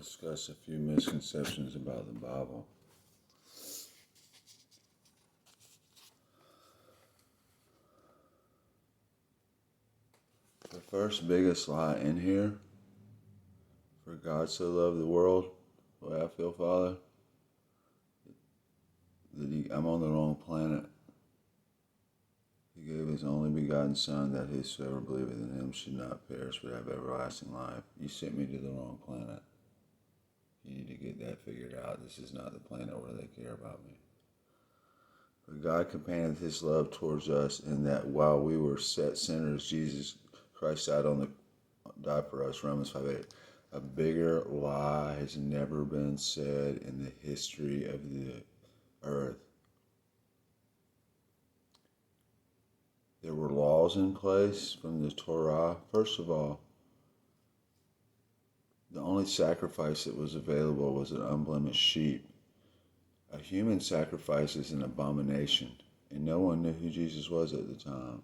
discuss a few misconceptions about the Bible. The first biggest lie in here, for God so loved the world, the way I feel, Father, that I'm on the wrong planet. He gave his only begotten Son, that whosoever believeth in him should not perish but have everlasting life. You sent me to the wrong planet. You need to get that figured out. This is not the planet where they care about me. But God commanded his love towards us in that while we were set sinners, Jesus Christ died for us, Romans 5:8. A bigger lie has never been said in the history of the earth. There were laws in place from the Torah. First of all, the only sacrifice that was available was an unblemished sheep. A human sacrifice is an abomination, and no one knew who Jesus was at the time.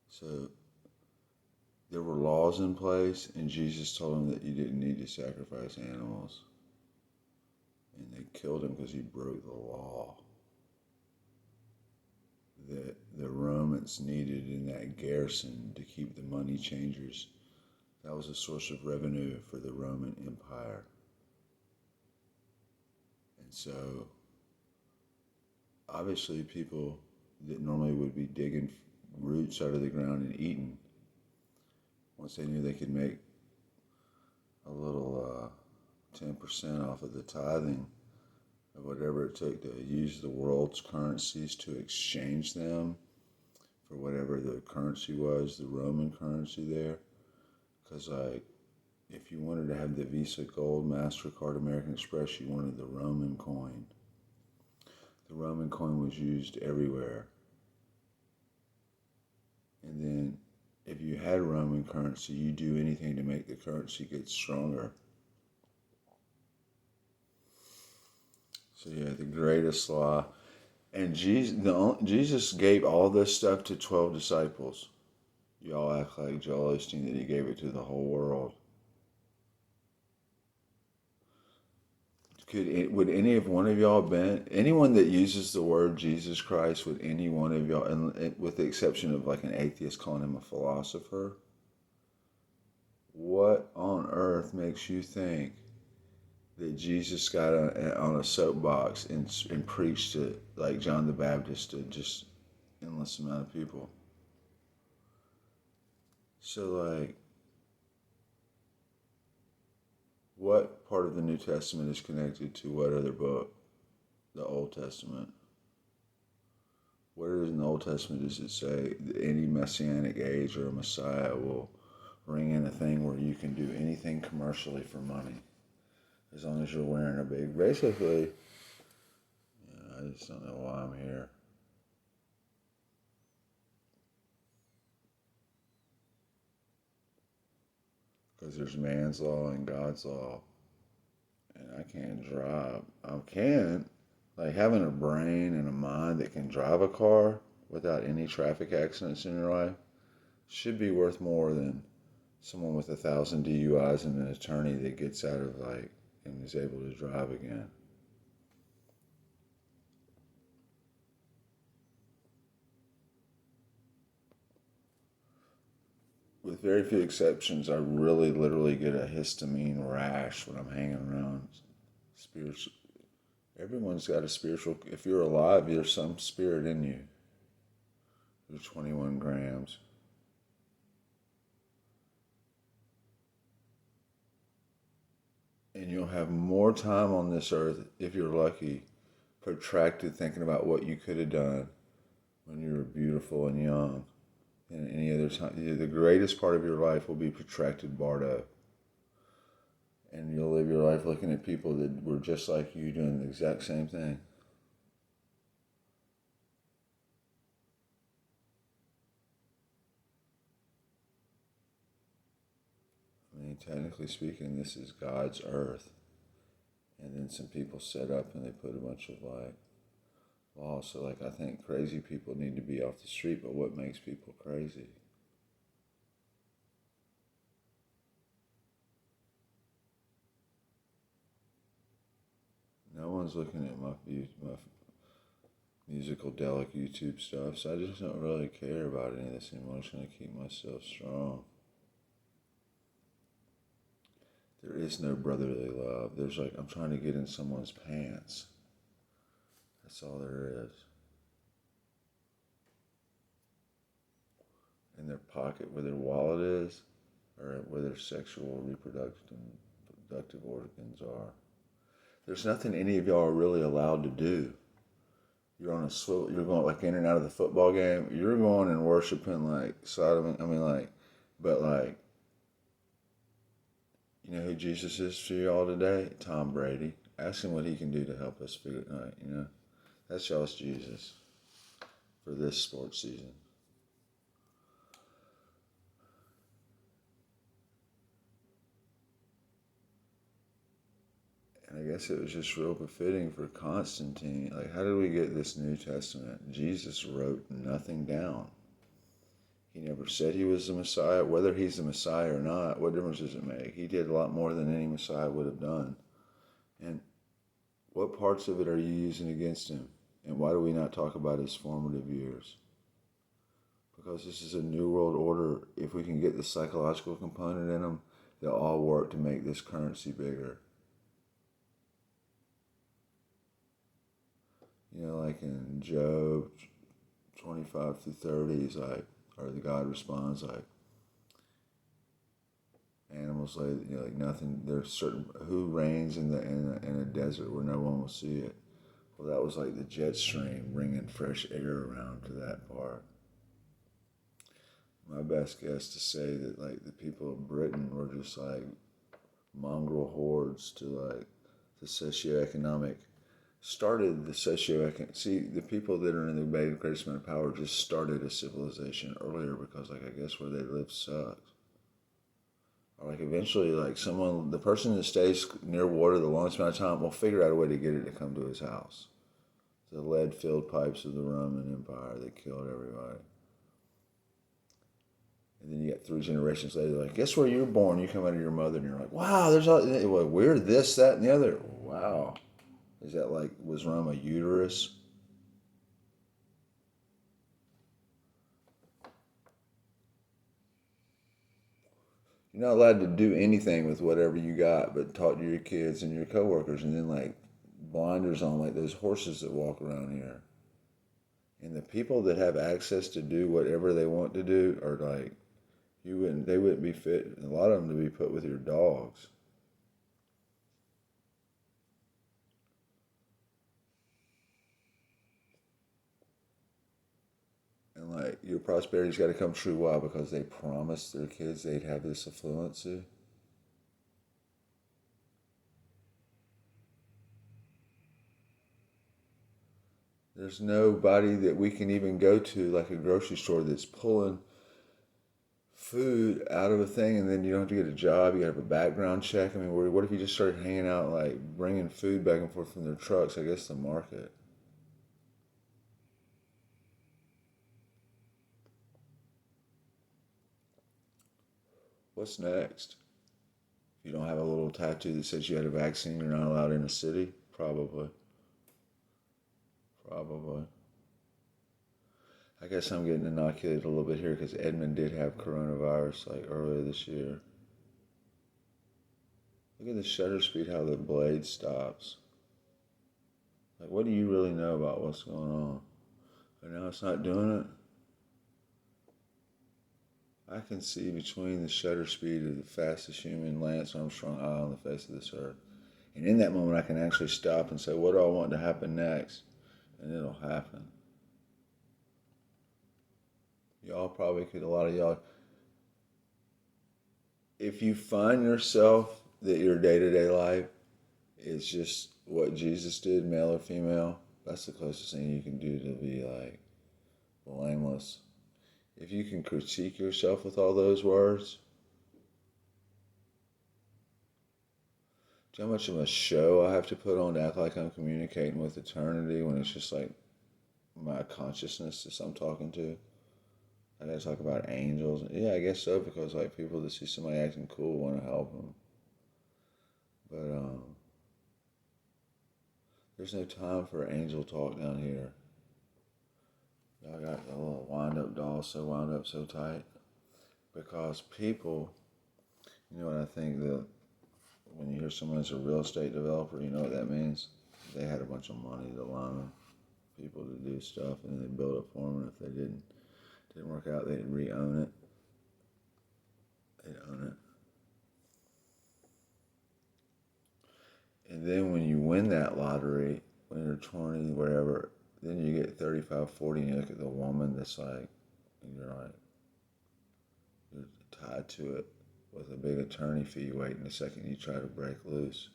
So there were laws in place, and Jesus told them that you didn't need to sacrifice animals. And they killed him because he broke the law that the Romans needed in that garrison to keep the money changers. That was a source of revenue for the Roman Empire. And so, obviously, people that normally would be digging roots out of the ground and eating, once they knew they could make a little 10% off of the tithing of whatever it took to use the world's currencies to exchange them for whatever the currency was, the Roman currency there. Because if you wanted to have the Visa Gold, MasterCard, American Express, you wanted the Roman coin. The Roman coin was used everywhere. And then if you had Roman currency, you do anything to make the currency get stronger. So yeah, the greatest lie. And Jesus gave all this stuff to 12 disciples. Y'all act like Joel Osteen that he gave it to the whole world. Would any of one of y'all been, anyone that uses the word Jesus Christ, would any one of y'all, and with the exception of like an atheist calling him a philosopher, what on earth makes you think that Jesus got on a soapbox and preached to, like John the Baptist, to just endless amount of people? So, like, what part of the New Testament is connected to what other book? The Old Testament. Where in the Old Testament does it say that any messianic age or a Messiah will bring in a thing where you can do anything commercially for money? As long as you're wearing a big, basically, I just don't know why I'm here. Because there's man's law and God's law. And I can't drive. I can, like having a brain and a mind that can drive a car without any traffic accidents in your life should be worth more than someone with 1,000 DUIs and an attorney that gets out of and is able to drive again. With very few exceptions, I really literally get a histamine rash when I'm hanging around spiritual. Everyone's got a spiritual, if you're alive, there's some spirit in you. There's 21 grams. And you'll have more time on this earth, if you're lucky, protracted thinking about what you could have done when you were beautiful and young. And any other time, the greatest part of your life will be protracted bardo. And you'll live your life looking at people that were just like you doing the exact same thing. I mean, technically speaking, this is God's earth. And then some people set up and they put a bunch of laws. So I think crazy people need to be off the street, but what makes people crazy? everyone's looking at my musicadelic YouTube stuff, so I just don't really care about any of this anymore. I'm just going to keep myself strong. There is no brotherly love. There's like, I'm trying to get in someone's pants. That's all there is. In their pocket where their wallet is, or where their sexual reproductive organs are. There's nothing any of y'all are really allowed to do. You're on a swivel, you're going like in and out of the football game, you're going and worshiping like Sodom, but like, you know who Jesus is for y'all today? Tom Brady. Ask him what he can do to help us figure it out, you know? That's y'all's Jesus for this sports season. And I guess it was just real befitting for Constantine. Like, how did we get this New Testament? Jesus wrote nothing down. He never said he was the Messiah. Whether he's the Messiah or not, what difference does it make? He did a lot more than any Messiah would have done. And what parts of it are you using against him? And why do we not talk about his formative years? Because this is a new world order. If we can get the psychological component in them, they'll all work to make this currency bigger. You know, like in Job 25 through 30, he's like, or the God responds like, animals lay, you know, like nothing. There's certain who reigns in a desert where no one will see it. Well, that was like the jet stream bringing fresh air around to that part. My best guess to say that like the people of Britain were just like mongrel hordes to like the socioeconomic. Started the socioeconomic. See, the people that are in the greatest amount of power just started a civilization earlier because, like, I guess where they live sucks. Or, like, eventually, like, the person that stays near water the longest amount of time will figure out a way to get it to come to his house. The lead-filled pipes of the Roman Empire that killed everybody. And then you get 3 generations later, like, guess where you're born? You come out of your mother, and you're like, wow, there's all, well, we're this, that, and the other. Wow. Is that like, was Rome a uterus? You're not allowed to do anything with whatever you got but talk to your kids and your coworkers, and then like blinders on like those horses that walk around here. And the people that have access to do whatever they want to do are like, they wouldn't be fit, a lot of them, to be put with your dogs. And like, your prosperity's got to come true. Why? Because they promised their kids they'd have this affluency. There's nobody that we can even go to, like a grocery store, that's pulling food out of a thing, and then you don't have to get a job. You got to have a background check. I mean, what if you just started hanging out, like bringing food back and forth from their trucks? I guess the market. What's next? If you don't have a little tattoo that says you had a vaccine, you're not allowed in a city? Probably. I guess I'm getting inoculated a little bit here because Edmund did have coronavirus like earlier this year. Look at the shutter speed, how the blade stops. Like, what do you really know about what's going on? And now it's not doing it. I can see between the shutter speed of the fastest human, Lance Armstrong, eye on the face of this earth. And in that moment, I can actually stop and say, what do I want to happen next? And it'll happen. Y'all probably could, a lot of y'all, if you find yourself that your day-to-day life is just what Jesus did, male or female, that's the closest thing you can do to be like blameless. If you can critique yourself with all those words, do you know how much of a show I have to put on to act like I'm communicating with eternity when it's just like my consciousness that I'm talking to? I gotta talk about angels. Yeah, I guess so, because like people that see somebody acting cool want to help them. But There's no time for angel talk down here. Y'all got the little wind-up doll so wound up so tight. Because people, you know what I think, that when you hear someone's a real estate developer, you know what that means? They had a bunch of money to loan people to do stuff, and then they build it for them, and if they didn't work out, they'd re-own it. They'd own it. And then when you win that lottery, when you're 20, whatever, then you get 35, 40, and you look at the woman that's like, and you're like, you're tied to it with a big attorney fee waiting the second you try to break loose.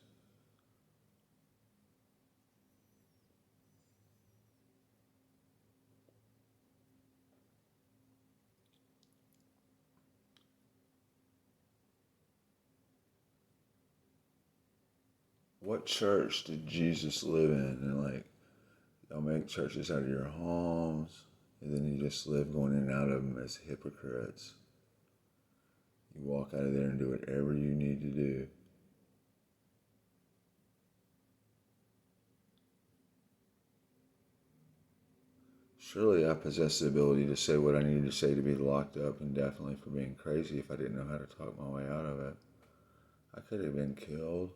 What church did Jesus live in? And like, y'all make churches out of your homes, and then you just live going in and out of them as hypocrites. You walk out of there and do whatever you need to do. Surely I possess the ability to say what I needed to say to be locked up indefinitely for being crazy if I didn't know how to talk my way out of it. I could have been killed.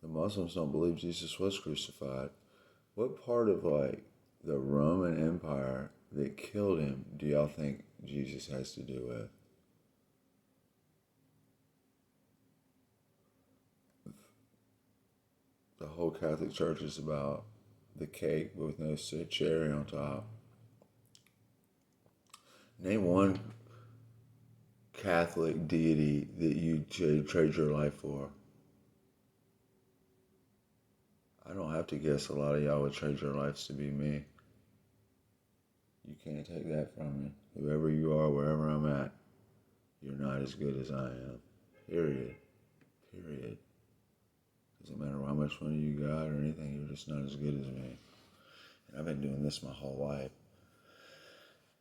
The Muslims don't believe Jesus was crucified. What part of like the Roman Empire that killed him do y'all think Jesus has to do with? The whole Catholic Church is about the cake with no cherry on top. Name one Catholic deity that you trade your life for. I don't have to guess a lot of y'all would trade your lives to be me. You can't take that from me. Whoever you are, wherever I'm at, you're not as good as I am. Period. Period. Doesn't matter how much money you got or anything, you're just not as good as me. And I've been doing this my whole life.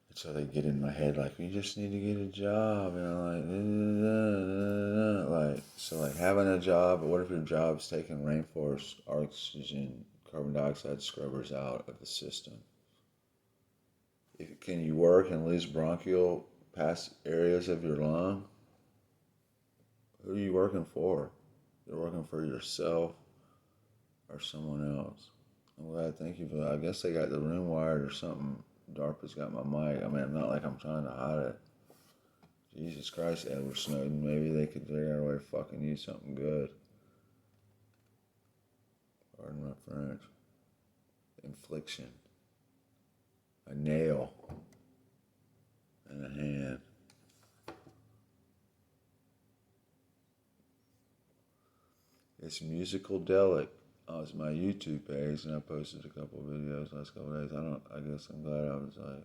And so they get in my head like, you just need to get a job. And I'm like, so like having a job, but what if your job's taking rainforest oxygen, carbon dioxide scrubbers out of the system? Can you work and lose bronchial past areas of your lung? Who are you working for? You're working for yourself or someone else. I'm glad, thank you for that. I guess they got the room wired or something. DARPA's got my mic. I mean, I'm not like I'm trying to hide it. Jesus Christ, Edward Snowden. Maybe they could figure out a way to fucking use something good. Pardon my French. Infliction. A nail. And a hand. It's Musicaldelic. Oh, it's my YouTube page, and I posted a couple of videos last couple of days. I guess I'm glad I was like,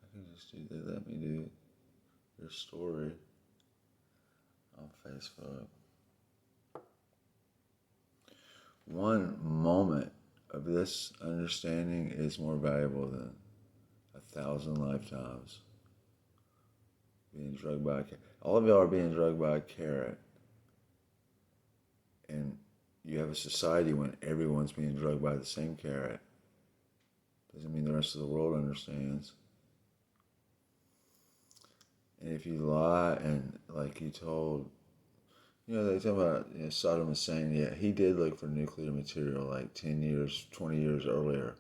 I can just do that. Let me do your story on Facebook. One moment of this understanding is more valuable than 1,000 lifetimes. Being drugged by a carrot. All of y'all are being drugged by a carrot. And you have a society when everyone's being drugged by the same carrot. Doesn't mean the rest of the world understands. And if you lie and like you told, they talk about Saddam Hussein, yeah, he did look for nuclear material like 10 years, 20 years earlier.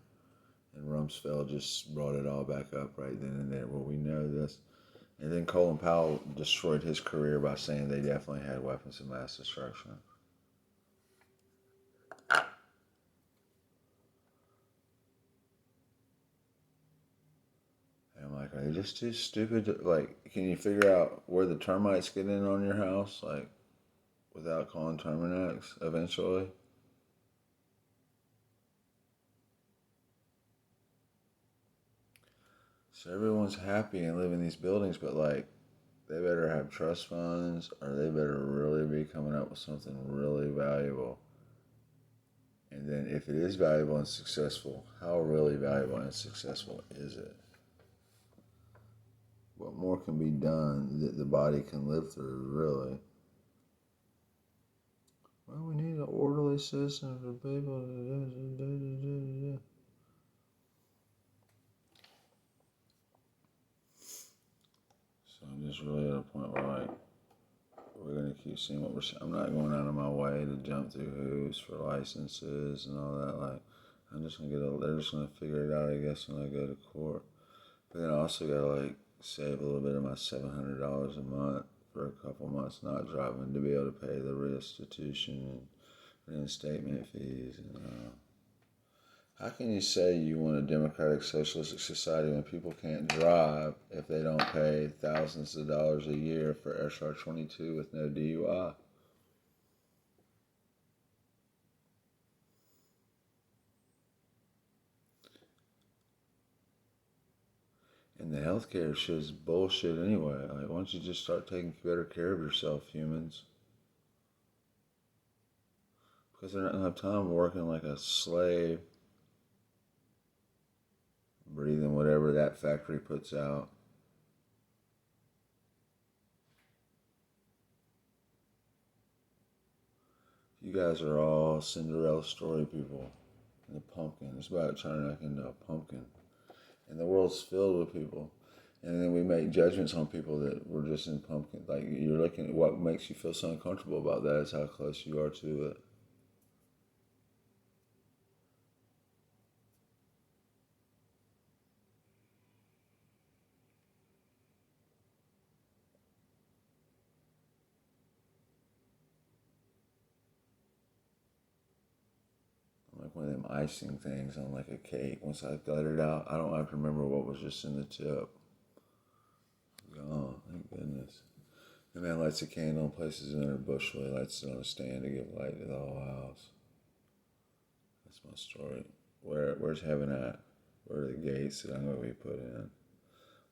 And Rumsfeld just brought it all back up right then and there. Well, we know this. And then Colin Powell destroyed his career by saying they definitely had weapons of mass destruction. I'm like, are they just too stupid to, like, can you figure out where the termites get in on your house, like, without calling Terminex eventually? So everyone's happy and live in these buildings, but, like, they better have trust funds, or they better really be coming up with something really valuable. And then if it is valuable and successful, how really valuable and successful is it? What more can be done that the body can live through, really? Well, we need an orderly fully citizen for people. So I'm just really at a point where like we're gonna keep seeing what we're seeing. I'm not going out of my way to jump through hoops for licenses and all that. Like I'm just gonna they're just gonna figure it out, I guess, when I go to court. But then I also gotta like save a little bit of my $700 a month for a couple months not driving to be able to pay the restitution and reinstatement fees. And how can you say you want a democratic socialistic society when people can't drive if they don't pay thousands of dollars a year for SR 22 with no DUI? And the healthcare shit is bullshit anyway. Like, why don't you just start taking better care of yourself, humans? Because they're not going to have time working like a slave, breathing whatever that factory puts out. You guys are all Cinderella story people. And the pumpkin. It's about turning like into a pumpkin. And the world's filled with people. And then we make judgments on people that were just in pumpkin. Like, you're looking at what makes you feel so uncomfortable about that is how close you are to it. Like one of them icing things on like a cake. Once I got it out, I don't have to remember what was just in the tip. Oh, thank goodness. The man lights a candle and places it under a bushel. He lights it on a stand to give light to the whole house. That's my story. Where's heaven at? Where are the gates that I'm going to be put in?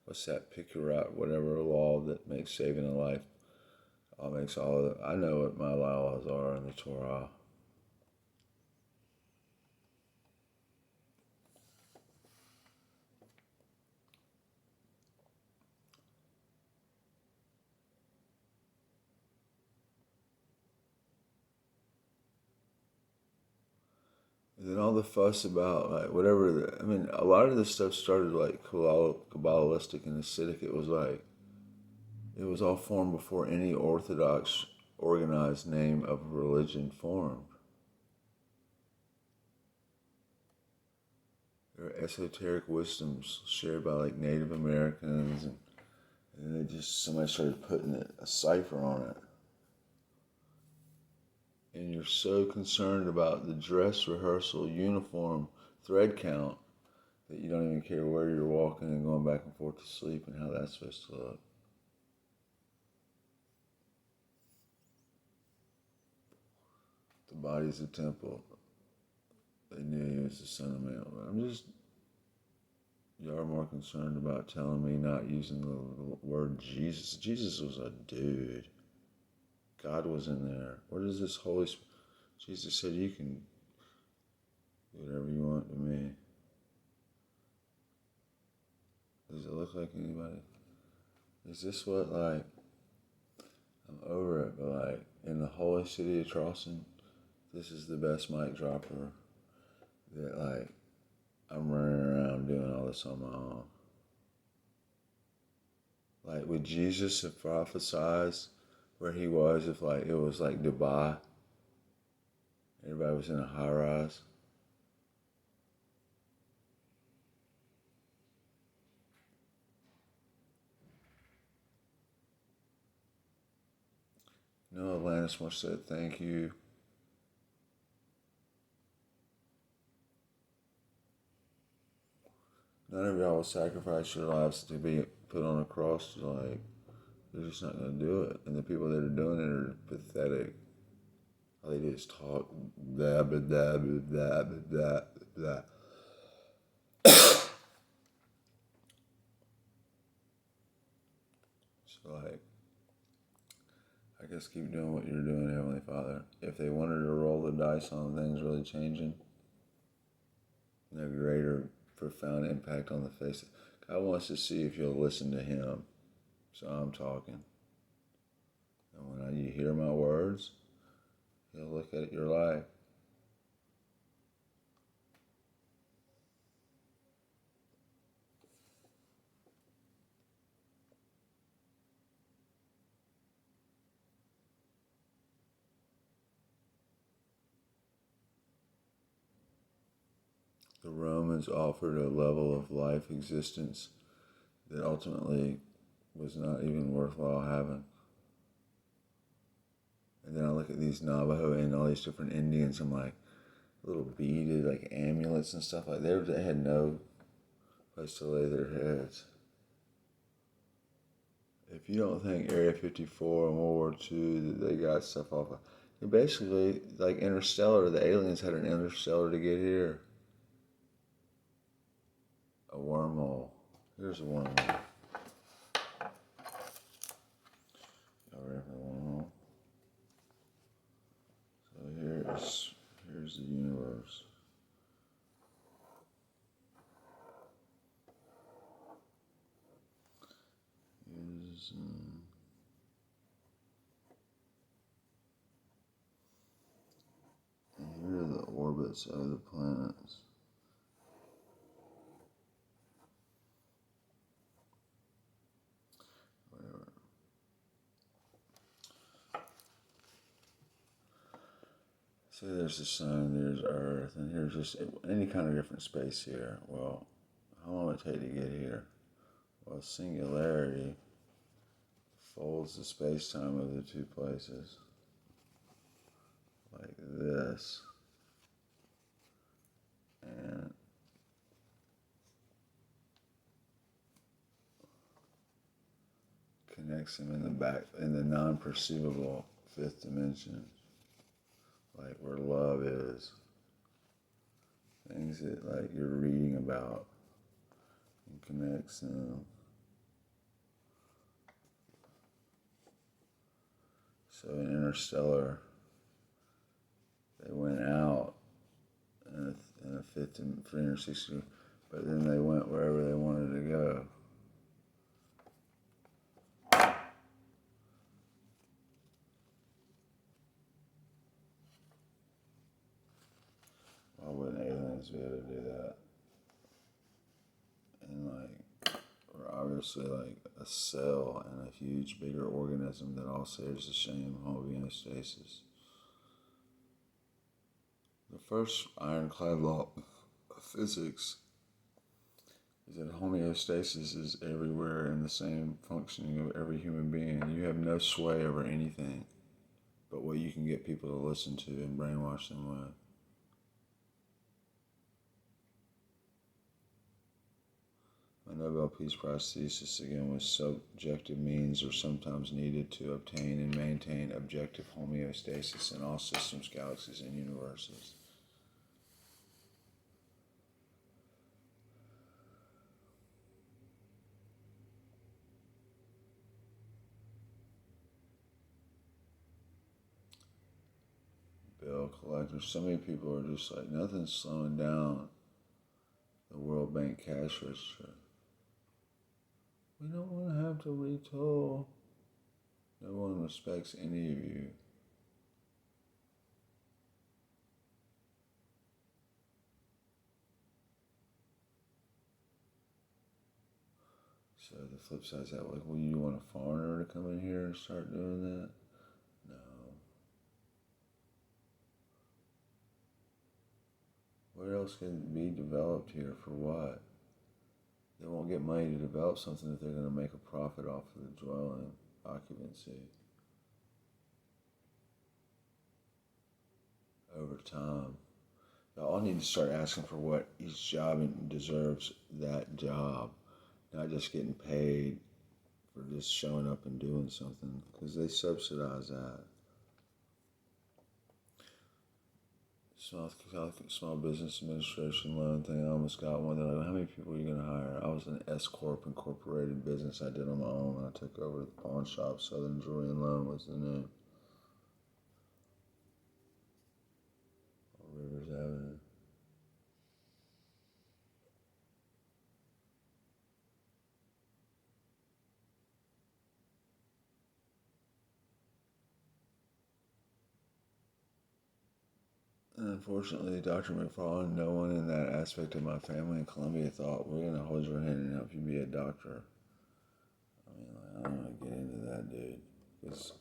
What's that pick-your-right, whatever law that makes saving a life? Makes all of it. I know what my laws are in the Torah. And then all the fuss about like whatever. I mean, a lot of this stuff started like Kabbalistic and Hasidic. It was all formed before any Orthodox organized name of religion formed. There are esoteric wisdoms shared by like Native Americans, and they just somebody started putting a cipher on it. And you're so concerned about the dress rehearsal uniform thread count that you don't even care where you're walking and going back and forth to sleep and how that's supposed to look. The body's a temple. They knew he was the Son of Man. Y'all are more concerned about telling me not using the word Jesus. Jesus was a dude. God was in there. What is this Holy Spirit? Jesus said, you can do whatever you want to me. Does it look like anybody? Is this what, like, I'm over it, but like, in the holy city of Charleston, this is the best mic dropper that, like, I'm running around doing all this on my own. Like, would Jesus have prophesied where he was if, like, it was like Dubai? Everybody was in a high rise. No, Atlantis once said, thank you. None of y'all will sacrifice your lives to be put on a cross. Like, they're just not going to do it. And the people that are doing it are pathetic. All they do is talk, blah, blah, blah, blah, blah, blah, blah. So, like, I guess keep doing what you're doing, Heavenly Father. If they wanted to roll the dice on things really changing, no greater profound impact on the face. God wants to see if you'll listen to him. So I'm talking. And when you hear my words, he'll look at your life The Romans offered a level of life existence that ultimately was not even worthwhile having. And then I look at these Navajo and all these different Indians, I'm like, little beaded like amulets and stuff like that. They had no place to lay their heads. If you don't think Area 54 and World War II that they got stuff off of, they basically like Interstellar. The aliens had an interstellar to get here. A wormhole. Here's a wormhole. Y'all ready for the wormhole? So here's the universe. Here are the orbits of the planets. Whatever. So there's the sun, there's Earth, and here's just any kind of different space here. Well, how long would it take to get here? Well, singularity folds the space-time of the two places like this, and connects them in the non-perceivable fifth dimension, like where love is, things that like you're reading about, and connects them. So in Interstellar, they went out in a 360, but then they went wherever they wanted to go. Why wouldn't aliens be able to do that? And like, we're obviously like a cell in a huge, bigger organism that all shares the same homeostasis. The first ironclad law of physics is that homeostasis is everywhere in the same functioning of every human being. You have no sway over anything but what you can get people to listen to and brainwash them with. My Nobel Peace Prize thesis again was subjective means are sometimes needed to obtain and maintain objective homeostasis in all systems, galaxies, and universes. Bill collectors, so many people are just like, nothing's slowing down the World Bank cash register. We don't want to have to retool. No one respects any of you. So the flip side is that, like, well, you want a foreigner to come in here and start doing that? No. What else can be developed here for what? They won't get money to develop something that they're going to make a profit off of the dwelling occupancy over time. Y'all need to start asking for what each job deserves that job, not just getting paid for just showing up and doing something, because they subsidize that. Small Business Administration loan thing, I almost got one. They're like, how many people are you going to hire? I was an S-Corp incorporated business I did on my own when I took over the pawn shop. Southern Jewelry and Loan was the name. Rivers Avenue. And unfortunately, Dr. McFarland, no one in that aspect of my family in Columbia thought, we're going to hold your hand and help you be a doctor. I mean, like, I don't want to get into that dude, because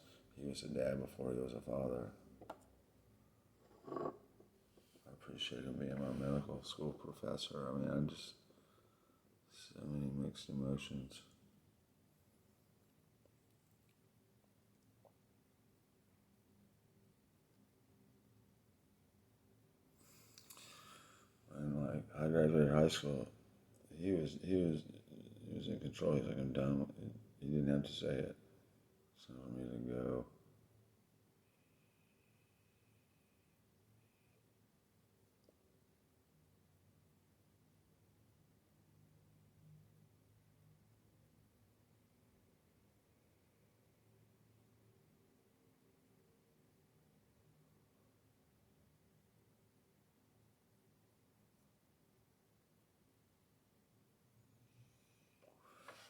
he was a dad before he was a father. I appreciate wish I could be my medical school professor. I mean, I'm just so many mixed emotions. And like, I graduated high school. He was in control. He's like, I'm done. He didn't have to say it. So for me to go.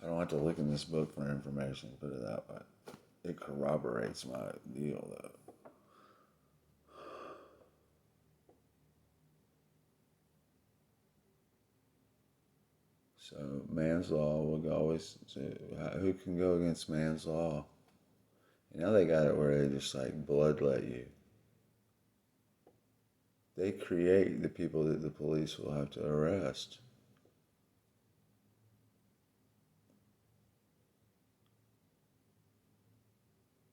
I don't have to look in this book for information, put it that way. It corroborates my deal, though. So man's law will always say, who can go against man's law? And now they got it where they just like bloodlet you. They create the people that the police will have to arrest.